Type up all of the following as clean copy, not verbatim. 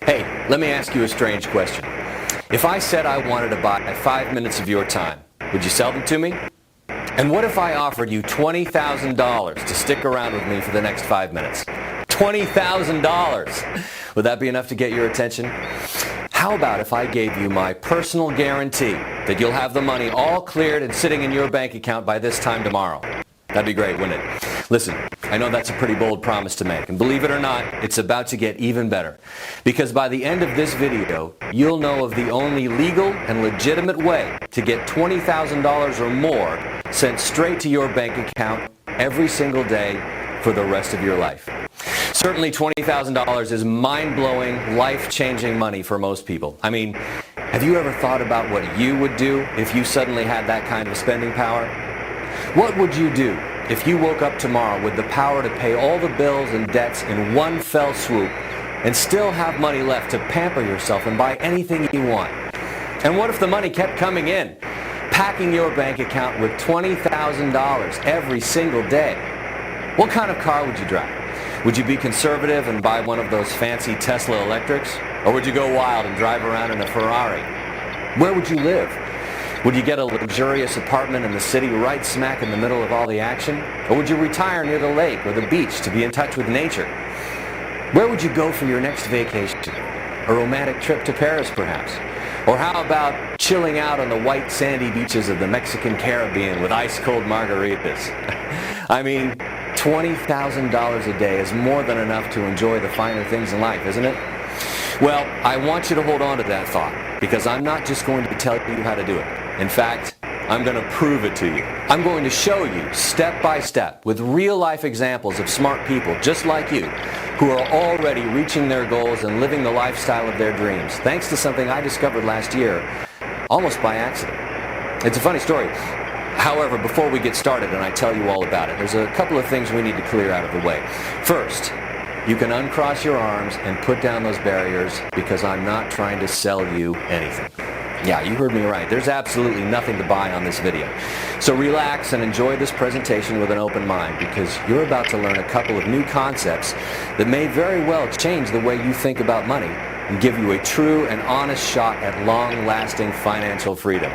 Hey, let me ask you a strange question. If I said I wanted to buy 5 minutes of your time, would you sell them to me? And what if I offered you $20,000 to stick around with me for the next 5 minutes? $20,000! Would that be enough to get your attention? How about if I gave you my personal guarantee that you'll have the money all cleared and sitting in your bank account by this time tomorrow? That'd be great, wouldn't it? Listen, I know that's a pretty bold promise to make, and believe it or not, it's about to get even better. Because by the end of this video, you'll know of the only legal and legitimate way to get $20,000 or more sent straight to your bank account every single day for the rest of your life. Certainly $20,000 is mind-blowing, life-changing money for most people. I mean, have you ever thought about what you would do if you suddenly had that kind of spending power? What would you do if you woke up tomorrow with the power to pay all the bills and debts in one fell swoop and still have money left to pamper yourself and buy anything you want? And what if the money kept coming in, packing your bank account with $20,000 every single day? What kind of car would you drive? Would you be conservative and buy one of those fancy Tesla electrics? Or would you go wild and drive around in a Ferrari? Where would you live? Would you get a luxurious apartment in the city right smack in the middle of all the action? Or would you retire near the lake or the beach to be in touch with nature? Where would you go for your next vacation? A romantic trip to Paris, perhaps? Or how about chilling out on the white sandy beaches of the Mexican Caribbean with ice-cold margaritas? I mean, $20,000 a day is more than enough to enjoy the finer things in life, isn't it? Well, I want you to hold on to that thought, because I'm not just going to tell you how to do it. In fact, I'm going to prove it to you. I'm going to show you step by step with real-life examples of smart people just like you who are already reaching their goals and living the lifestyle of their dreams, thanks to something I discovered last year, almost by accident. It's a funny story. However, before we get started and I tell you all about it, there's a couple of things we need to clear out of the way. First, you can uncross your arms and put down those barriers because I'm not trying to sell you anything. Yeah, you heard me right. There's absolutely nothing to buy on this video. So relax and enjoy this presentation with an open mind, because you're about to learn a couple of new concepts that may very well change the way you think about money and give you a true and honest shot at long-lasting financial freedom.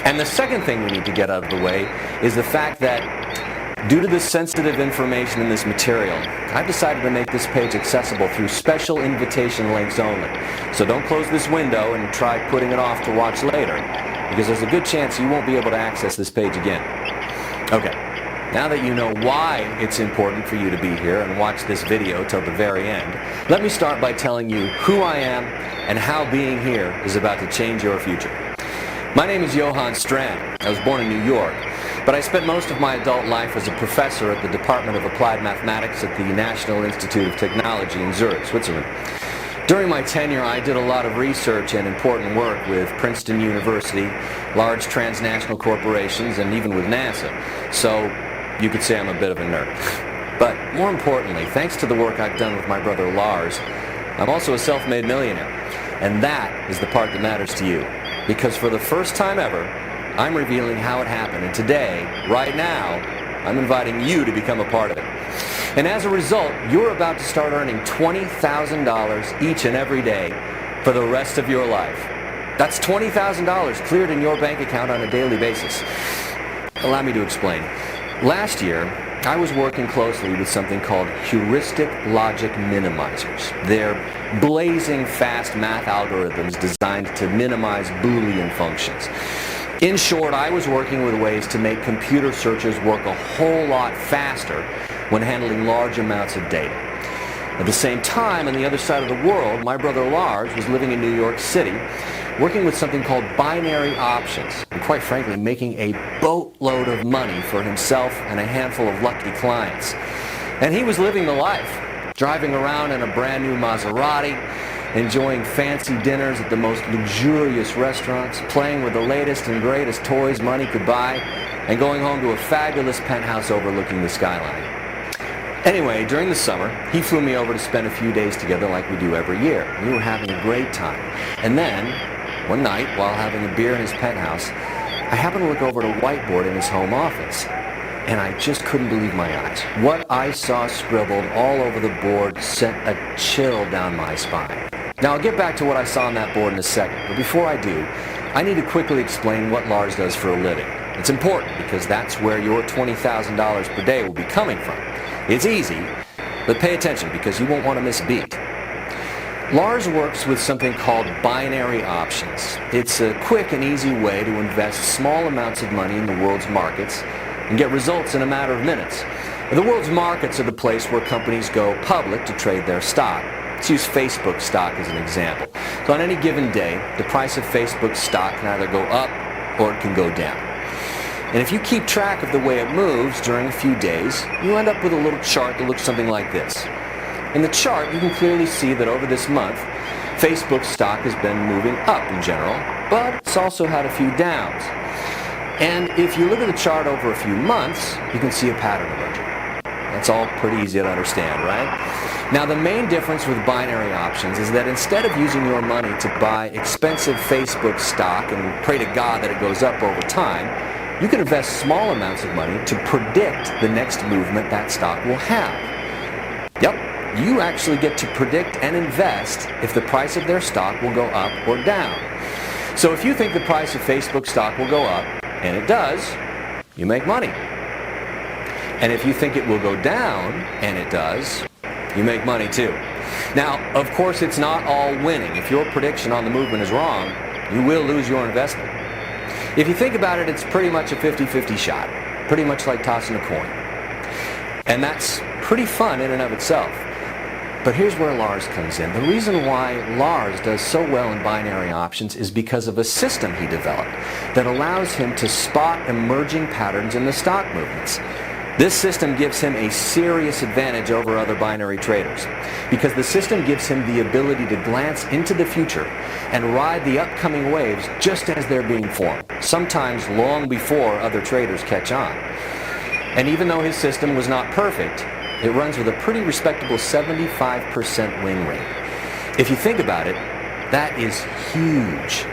And the second thing we need to get out of the way is the fact that due to the sensitive information in this material, I've decided to make this page accessible through special invitation links only. So don't close this window and try putting it off to watch later, because there's a good chance you won't be able to access this page again. Okay, now that you know why it's important for you to be here and watch this video till the very end, let me start by telling you who I am and how being here is about to change your future. My name is Johann Strand. I was born in New York, but I spent most of my adult life as a professor at the Department of Applied Mathematics at the National Institute of Technology in Zurich, Switzerland. During my tenure, I did a lot of research and important work with Princeton University, large transnational corporations, and even with NASA. So you could say I'm a bit of a nerd. But more importantly, thanks to the work I've done with my brother Lars, I'm also a self-made millionaire. And that is the part that matters to you. Because for the first time ever, I'm revealing how it happened. And today, right now, I'm inviting you to become a part of it. And as a result, you're about to start earning $20,000 each and every day for the rest of your life. That's $20,000 cleared in your bank account on a daily basis. Allow me to explain. Last year, I was working closely with something called heuristic logic minimizers. They're blazing fast math algorithms designed to minimize Boolean functions. In short, I was working with ways to make computer searches work a whole lot faster when handling large amounts of data. At the same time, on the other side of the world, my brother Lars was living in New York City, working with something called binary options, and quite frankly, making a boatload of money for himself and a handful of lucky clients. And he was living the life, driving around in a brand new Maserati, enjoying fancy dinners at the most luxurious restaurants, playing with the latest and greatest toys money could buy, and going home to a fabulous penthouse overlooking the skyline. Anyway, during the summer, he flew me over to spend a few days together like we do every year. We were having a great time. And then, one night, while having a beer in his penthouse, I happened to look over at a whiteboard in his home office. And I just couldn't believe my eyes. What I saw scribbled all over the board sent a chill down my spine. Now I'll get back to what I saw on that board in a second, but before I do, I need to quickly explain what Lars does for a living. It's important because that's where your $20,000 per day will be coming from. It's easy, but pay attention because you won't want to miss a beat. Lars works with something called binary options. It's a quick and easy way to invest small amounts of money in the world's markets and get results in a matter of minutes. The world's markets are the place where companies go public to trade their stock. Let's use Facebook stock as an example. So on any given day, the price of Facebook stock can either go up or it can go down. And if you keep track of the way it moves during a few days, you end up with a little chart that looks something like this. In the chart, you can clearly see that over this month, Facebook stock has been moving up in general, but it's also had a few downs. And if you look at the chart over a few months, you can see a pattern emerging. That's all pretty easy to understand, right? Now, the main difference with binary options is that instead of using your money to buy expensive Facebook stock and pray to God that it goes up over time, you can invest small amounts of money to predict the next movement that stock will have. Yep, you actually get to predict and invest if the price of their stock will go up or down. So if you think the price of Facebook stock will go up, and it does, you make money. And if you think it will go down, and it does, you make money too. Now, of course, it's not all winning. If your prediction on the movement is wrong, you will lose your investment. If you think about it, it's pretty much a 50-50 shot, pretty much like tossing a coin. And that's pretty fun in and of itself. But here's where Lars comes in. The reason why Lars does so well in binary options is because of a system he developed that allows him to spot emerging patterns in the stock movements. This system gives him a serious advantage over other binary traders because the system gives him the ability to glance into the future and ride the upcoming waves just as they're being formed, sometimes long before other traders catch on. And even though his system was not perfect, it runs with a pretty respectable 75% win rate. If you think about it, that is huge.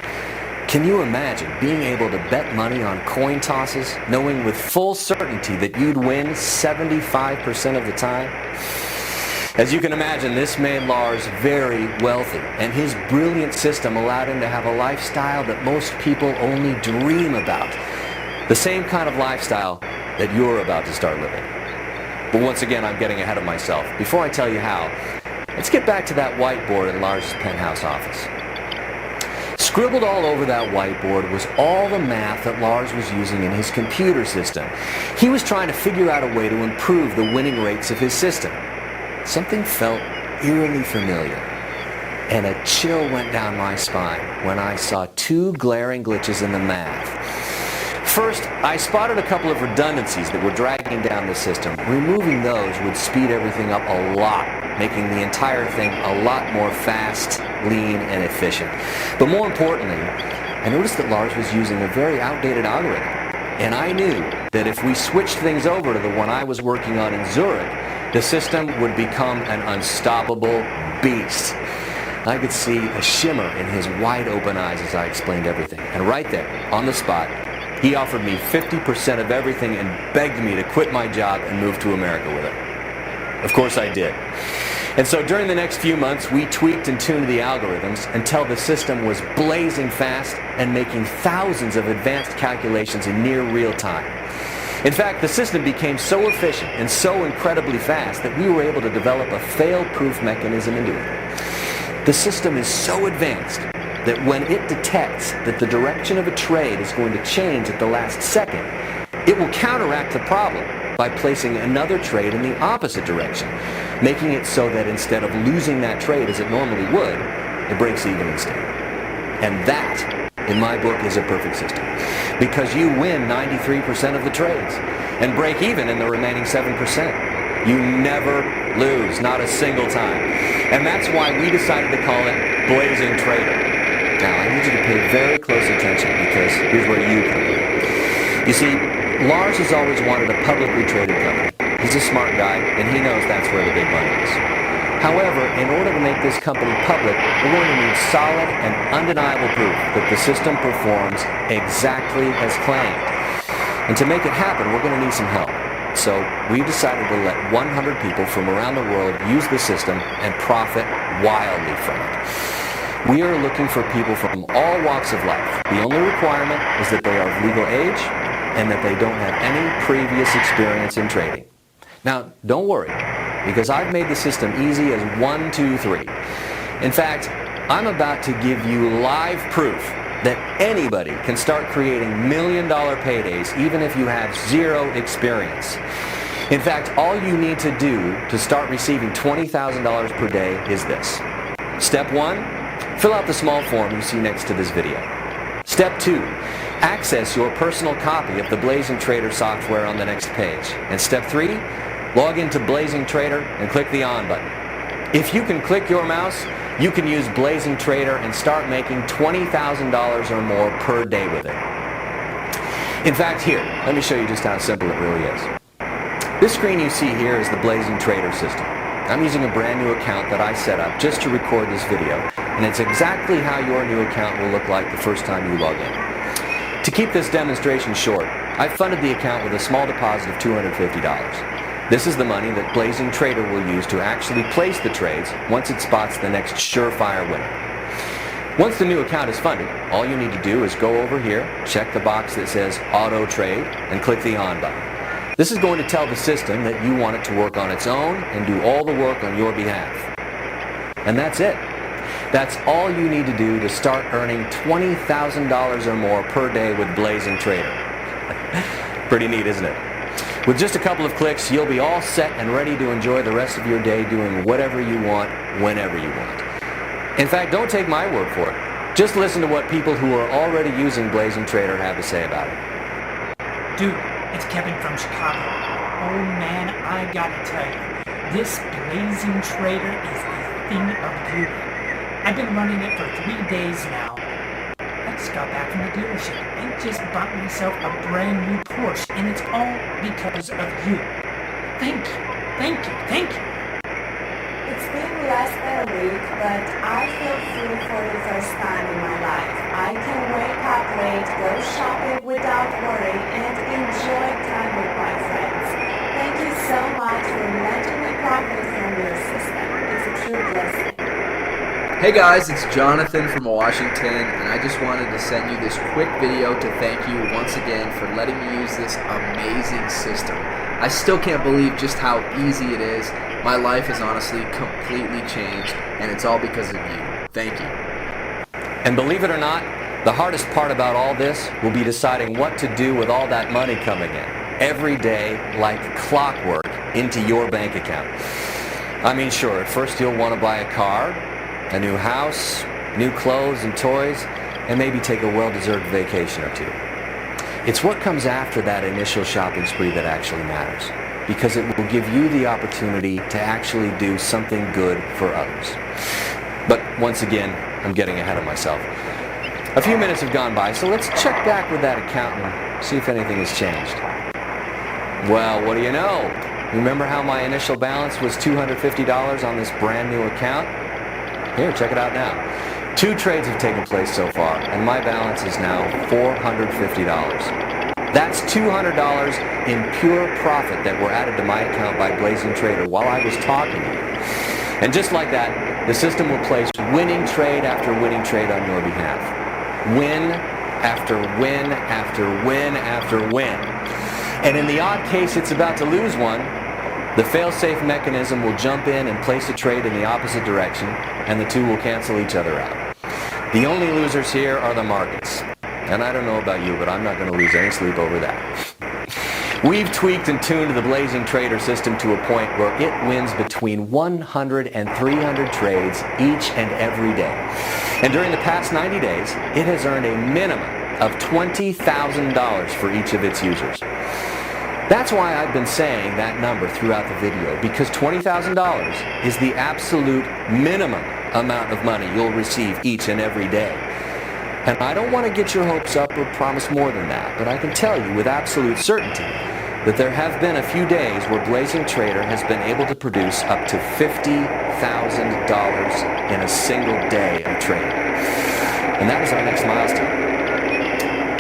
Can you imagine being able to bet money on coin tosses, knowing with full certainty that you'd win 75% of the time? As you can imagine, this made Lars very wealthy, and his brilliant system allowed him to have a lifestyle that most people only dream about. The same kind of lifestyle that you're about to start living. But once again, I'm getting ahead of myself. Before I tell you how, let's get back to that whiteboard in Lars' penthouse office. Scribbled all over that whiteboard was all the math that Lars was using in his computer system. He was trying to figure out a way to improve the winning rates of his system. Something felt eerily familiar, and a chill went down my spine when I saw two glaring glitches in the math. First, I spotted a couple of redundancies that were dragging down the system. Removing those would speed everything up a lot, making the entire thing a lot more fast, lean, and efficient. But more importantly, I noticed that Lars was using a very outdated algorithm. And I knew that if we switched things over to the one I was working on in Zurich, the system would become an unstoppable beast. I could see a shimmer in his wide open eyes as I explained everything. And right there, on the spot, he offered me 50% of everything and begged me to quit my job and move to America with it. Of course I did. And so during the next few months, we tweaked and tuned the algorithms until the system was blazing fast and making thousands of advanced calculations in near real time. In fact, the system became so efficient and so incredibly fast that we were able to develop a fail-proof mechanism into it. The system is so advanced that when it detects that the direction of a trade is going to change at the last second, it will counteract the problem by placing another trade in the opposite direction, making it so that instead of losing that trade as it normally would, it breaks even instead. And that, in my book, is a perfect system, because you win 93% of the trades and break even in the remaining 7%. You never lose, not a single time. And that's why we decided to call it Blazing Trader. Now, I need you to pay very close attention because here's where you come in. You see, Lars has always wanted a publicly traded company. He's a smart guy, and he knows that's where the big money is. However, in order to make this company public, we're going to need solid and undeniable proof that the system performs exactly as claimed. And to make it happen, we're going to need some help. So we decided to let 100 people from around the world use the system and profit wildly from it. We are looking for people from all walks of life. The only requirement is that they are of legal age and that they don't have any previous experience in trading. Now, don't worry, because I've made the system easy as 1, 2, 3. In fact, I'm about to give you live proof that anybody can start creating million-dollar paydays even if you have zero experience. In fact, all you need to do to start receiving $20,000 per day is this. Step 1, fill out the small form you see next to this video. Step 2, access your personal copy of the Blazing Trader software on the next page. And step 3, log into Blazing Trader and click the on button. If you can click your mouse, you can use Blazing Trader and start making $20,000 or more per day with it. In fact, here, let me show you just how simple it really is. This screen you see here is the Blazing Trader system. I'm using a brand new account that I set up just to record this video, and it's exactly how your new account will look like the first time you log in. To keep this demonstration short, I funded the account with a small deposit of $250. This is the money that Blazing Trader will use to actually place the trades once it spots the next surefire winner. Once the new account is funded, all you need to do is go over here, check the box that says Auto Trade, and click the On button. This is going to tell the system that you want it to work on its own and do all the work on your behalf. And that's it. That's all you need to do to start earning $20,000 or more per day with Blazing Trader. Pretty neat, isn't it? With just a couple of clicks, you'll be all set and ready to enjoy the rest of your day doing whatever you want, whenever you want. In fact, don't take my word for it. Just listen to what people who are already using Blazing Trader have to say about it. Dude, it's Kevin from Chicago. Oh man, I gotta tell you, this Blazing Trader is a thing of beauty. I've been running it for 3 days now. I just got back from the dealership and just bought myself a brand new Porsche, and it's all because of you. Thank you, thank you, thank you. It's been less than a week, but I feel free for the first time in my life. I can wake up late, go shopping without worry, and enjoy time with my friends. Thank you so much for letting me profit from your system. It's a true blessing. Hey guys, it's Jonathan from Washington, and I just wanted to send you this quick video to thank you once again for letting me use this amazing system. I still can't believe just how easy it is. My life has honestly completely changed, and it's all because of you. Thank you. And believe it or not, the hardest part about all this will be deciding what to do with all that money coming in every day like clockwork into your bank account. I mean, sure, at first you'll want to buy a car, a new house, new clothes and toys, and maybe take a well-deserved vacation or two. It's what comes after that initial shopping spree that actually matters, because it will give you the opportunity to actually do something good for others. But once again, I'm getting ahead of myself. A few minutes have gone by, so let's check back with that account and see if anything has changed. Well, what do you know? Remember how my initial balance was $250 on this brand new account? Here, check it out now. 2 trades have taken place so far, and my balance is now $450. That's $200 in pure profit that were added to my account by Blazing Trader while I was talking to you. And just like that, the system will place winning trade after winning trade on your behalf. Win after win after win after win. And in the odd case it's about to lose one, the fail-safe mechanism will jump in and place a trade in the opposite direction, and the two will cancel each other out. The only losers here are the markets. And I don't know about you, but I'm not going to lose any sleep over that. We've tweaked and tuned the Blazing Trader system to a point where it wins between 100 and 300 trades each and every day. And during the past 90 days, it has earned a minimum of $20,000 for each of its users. That's why I've been saying that number throughout the video, because $20,000 is the absolute minimum amount of money you'll receive each and every day. And I don't want to get your hopes up or promise more than that, but I can tell you with absolute certainty that there have been a few days where Blazing Trader has been able to produce up to $50,000 in a single day of trading. And that is our next milestone.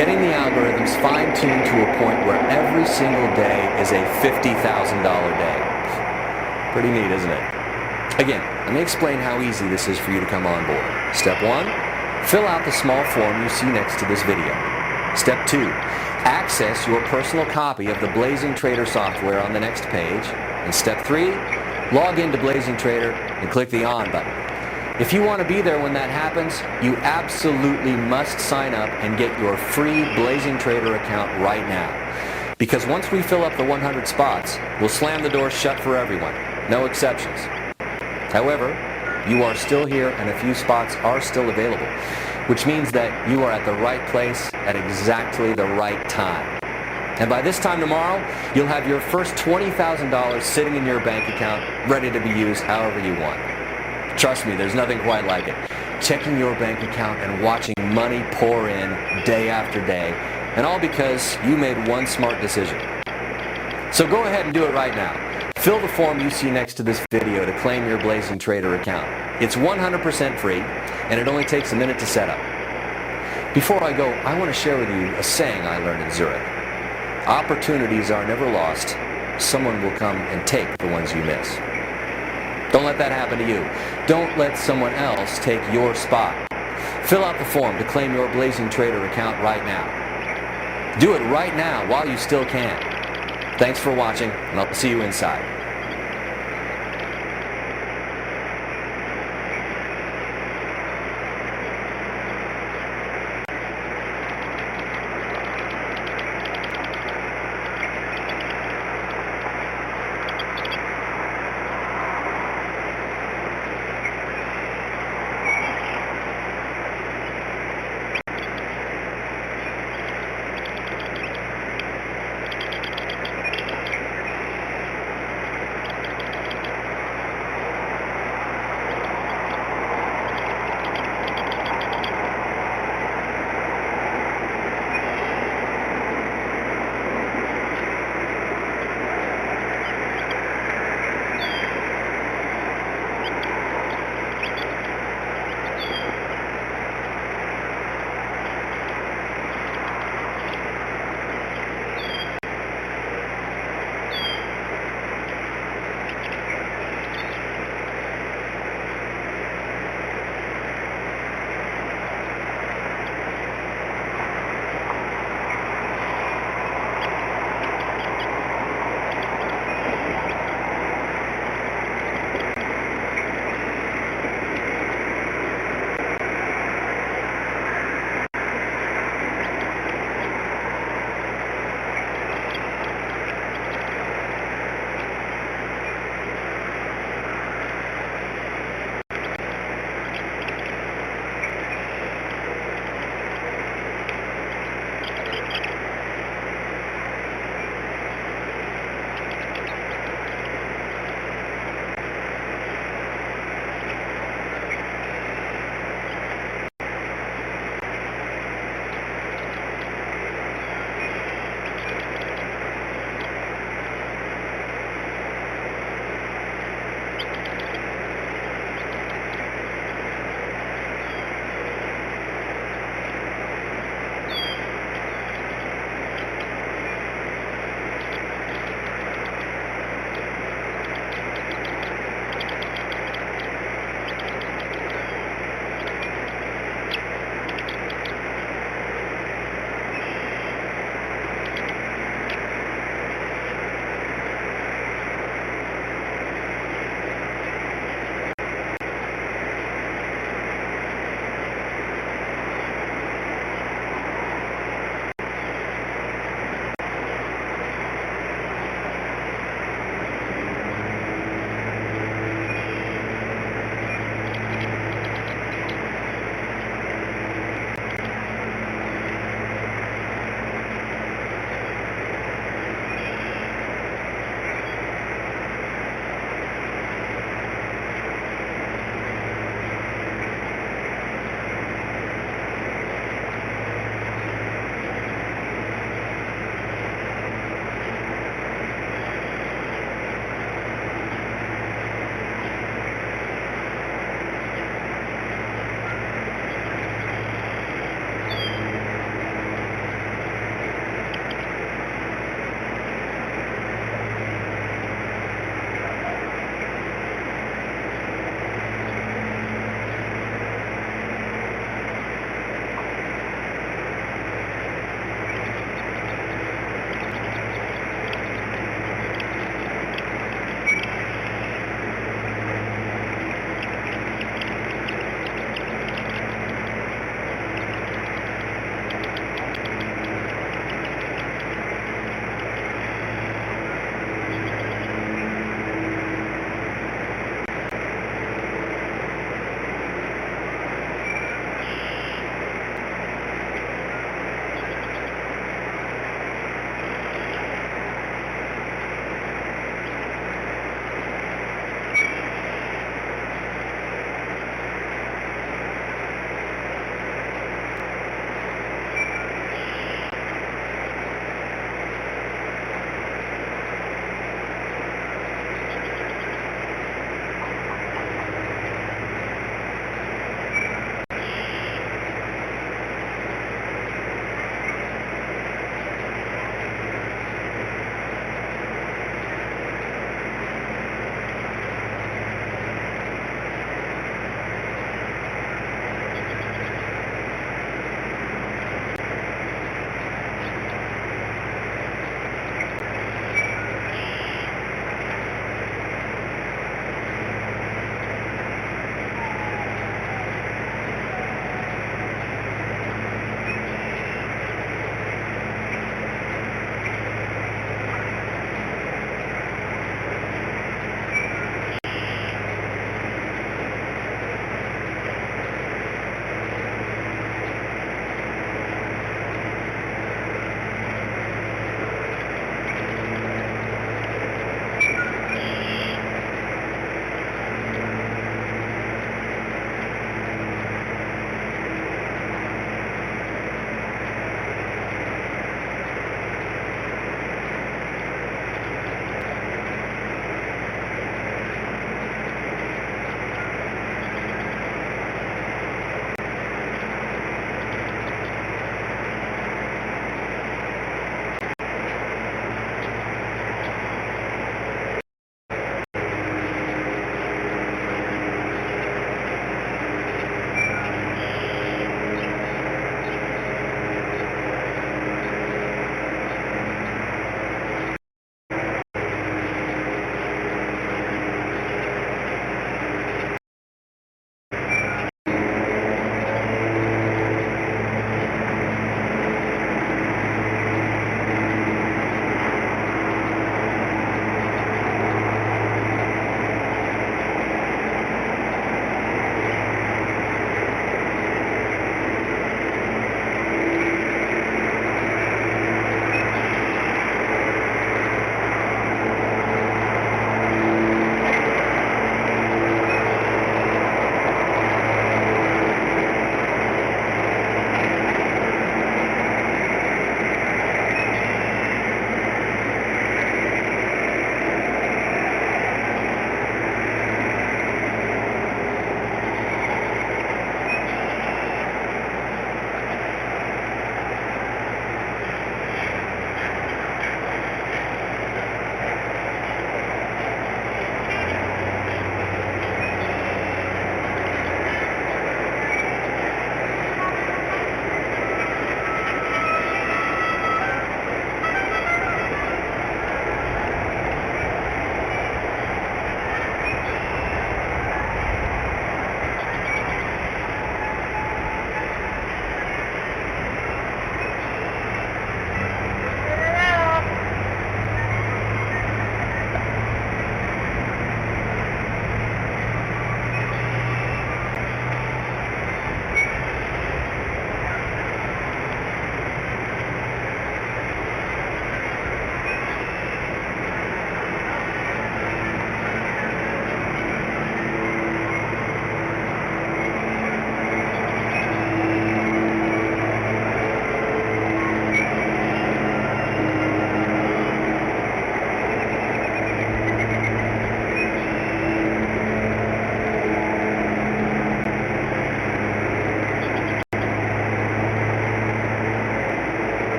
getting the algorithms fine-tuned to a point where every single day is a $50,000 day. Pretty neat, isn't it? Again, let me explain how easy this is for you to come on board. Step 1, fill out the small form you see next to this video. Step 2, access your personal copy of the Blazing Trader software on the next page. And step 3, log into Blazing Trader and click the On button. If you want to be there when that happens, you absolutely must sign up and get your free Blazing Trader account right now. Because once we fill up the 100 spots, we'll slam the doors shut for everyone. No exceptions. However, you are still here and a few spots are still available, which means that you are at the right place at exactly the right time. And by this time tomorrow, you'll have your first $20,000 sitting in your bank account, ready to be used however you want. Trust me, there's nothing quite like it. Checking your bank account and watching money pour in day after day, and all because you made one smart decision. So go ahead and do it right now. Fill the form you see next to this video to claim your Blazing Trader account. It's 100% free, and it only takes a minute to set up. Before I go, I want to share with you a saying I learned in Zurich. Opportunities are never lost. Someone will come and take the ones you miss. Don't let that happen to you. Don't let someone else take your spot. Fill out the form to claim your Blazing Trader account right now. Do it right now while you still can. Thanks for watching, and I'll see you inside.